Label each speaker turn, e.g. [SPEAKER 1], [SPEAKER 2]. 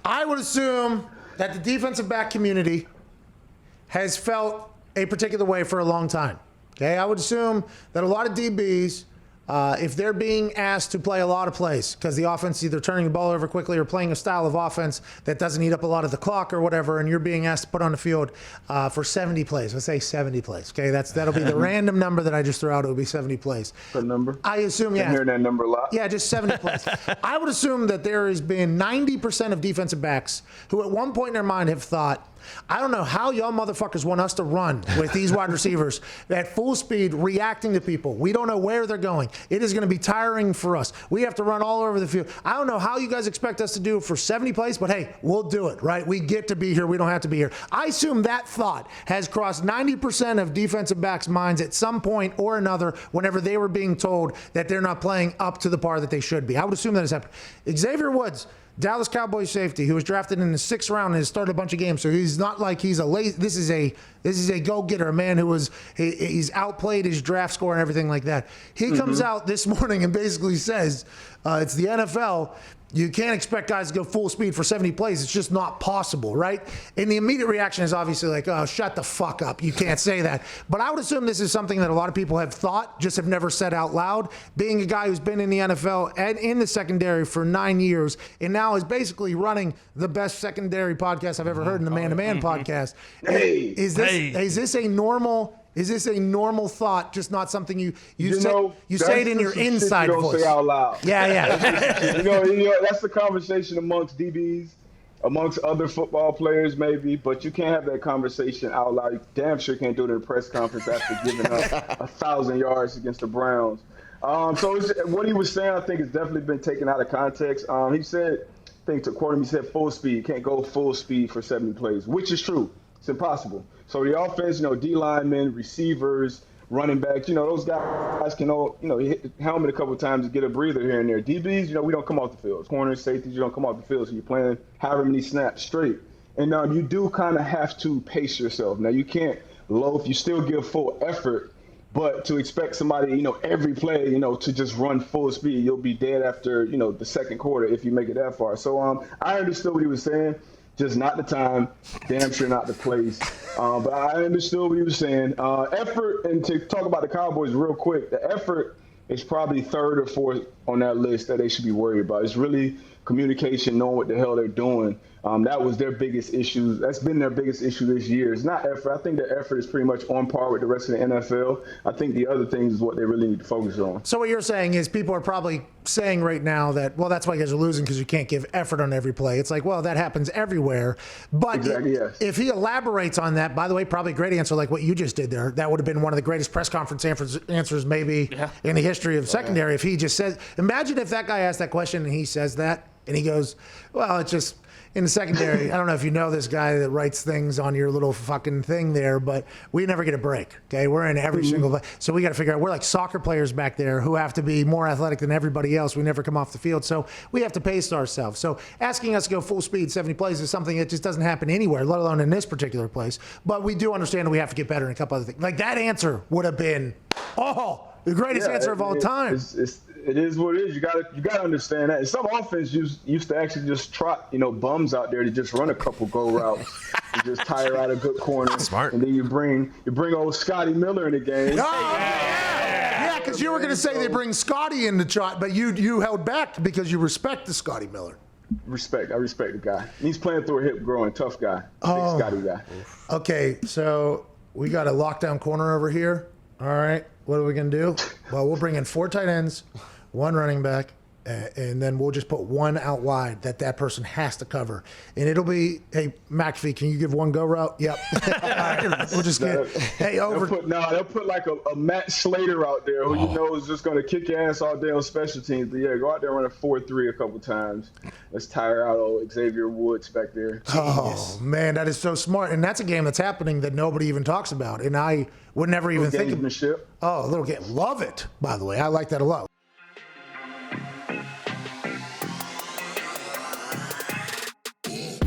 [SPEAKER 1] I would assume that the defensive back community has felt a particular way for a long time. Okay, I would assume that a lot of DBs, if they're being asked to play a lot of plays because the offense is either turning the ball over quickly or playing a style of offense that doesn't eat up a lot of the clock or whatever, and you're being asked to put on the field for 70 plays. Let's say 70 plays. Okay, that'll be the random number that I just threw out. It would be 70 plays.
[SPEAKER 2] Good number.
[SPEAKER 1] I assume, yeah.
[SPEAKER 2] I'm hearing that number a lot.
[SPEAKER 1] Yeah, just 70 plays. I would assume that there has been 90% of defensive backs who at one point in their mind have thought, I don't know how y'all motherfuckers want us to run with these wide receivers at full speed reacting to people. We don't know where they're going. It is going to be tiring for us. We have to run all over the field. I don't know how you guys expect us to do it for 70 plays, but hey, we'll do it, right? We get to be here. We don't have to be here. I assume that thought has crossed 90% of defensive backs' minds at some point or another whenever they were being told that they're not playing up to the par that they should be. I would assume that has happened. Xavier Woods, Dallas Cowboys safety, who was drafted in the 6th round and has started a bunch of games. So he's not like he's a lazy. This is a go-getter, a man who he's outplayed his draft score and everything like that. He comes out this morning and basically says it's the NFL. You can't expect guys to go full speed for 70 plays. It's just not possible, right? And the immediate reaction is obviously like, oh, shut the fuck up. You can't say that. But I would assume this is something that a lot of people have thought, just have never said out loud. Being a guy who's been in the NFL and in the secondary for 9 years and now is basically running the best secondary podcast I've ever heard in the Man-to-Man podcast.
[SPEAKER 2] Hey,
[SPEAKER 1] is this a normal... Is this a normal thought, just not something you say it in your inside voice?
[SPEAKER 2] Don't say out loud.
[SPEAKER 1] Yeah.
[SPEAKER 2] you know, that's the conversation amongst DBs, amongst other football players maybe, but you can't have that conversation out loud. You damn sure can't do it in a press conference after giving up 1,000 yards against the Browns. So what he was saying, I think, has definitely been taken out of context. He said, I think to quote him, he said full speed. Can't go full speed for 70 plays, which is true. It's impossible. So the offense, D linemen, receivers, running backs, those guys can all, hit the helmet a couple of times to get a breather here and there. DBs, we don't come off the field. Corners, safeties, you don't come off the field. So you're playing however many snaps straight. And you do kind of have to pace yourself. Now, you can't loaf. You still give full effort. But to expect somebody, every play, to just run full speed, you'll be dead after, the second quarter if you make it that far. So I understood what he was saying. Just not the time, damn sure not the place. But I understood what he was saying. Effort, and to talk about the Cowboys real quick, the effort is probably 3rd or 4th on that list that they should be worried about. It's really communication, knowing what the hell they're doing. That was their biggest issue. That's been their biggest issue this year. It's not effort. I think their effort is pretty much on par with the rest of the NFL. I think the other things is what they really need to focus on.
[SPEAKER 1] So what you're saying is people are probably saying right now that, well, that's why you guys are losing because you can't give effort on every play. It's like, well, that happens everywhere. But
[SPEAKER 2] exactly, yes.
[SPEAKER 1] If he elaborates on that, by the way, probably a great answer like what you just did there. That would have been one of the greatest press conference answers maybe in the history of secondary. If he just says, imagine if that guy asked that question and he says that and he goes, well, it's just in the secondary. I don't know if you know this guy that writes things on your little fucking thing there, but we never get a break. Okay, we're in every single play. So we got to figure out, we're like soccer players back there who have to be more athletic than everybody else. We never come off the field. So we have to pace ourselves. So asking us to go full speed 70 plays is something that just doesn't happen anywhere, let alone in this particular place. But we do understand that we have to get better in a couple other things. Like that answer would have been, the greatest answer of all time.
[SPEAKER 2] It is what it is. You gotta understand that. And some offense used to actually just trot, bums out there to just run a couple go routes and just tire out a good corner.
[SPEAKER 3] Smart.
[SPEAKER 2] And then you bring old Scotty Miller in the game.
[SPEAKER 1] Yeah, because you were going to say they bring Scotty in the trot, but you held back because you respect the Scotty Miller.
[SPEAKER 2] I respect the guy. He's playing through a hip growing, tough guy. Big Scotty guy.
[SPEAKER 1] Okay, so we got a lockdown corner over here. All right, what are we going to do? Well, we'll bring in 4 tight ends, 1 running back, and then we'll just put 1 out wide that person has to cover. And it'll be, hey, McAfee, can you give 1 go route? Yep. We'll just get, hey, over.
[SPEAKER 2] They'll put like a Matt Slater out there who you know is just going to kick your ass all day on special teams. But yeah, go out there and run a 4-3 a couple times. Let's tire out old Xavier Woods back there.
[SPEAKER 1] Oh, man, that is so smart. And that's a game that's happening that nobody even talks about. And I would never even think of it. Oh, a little game. Love it, by the way. I like that a lot.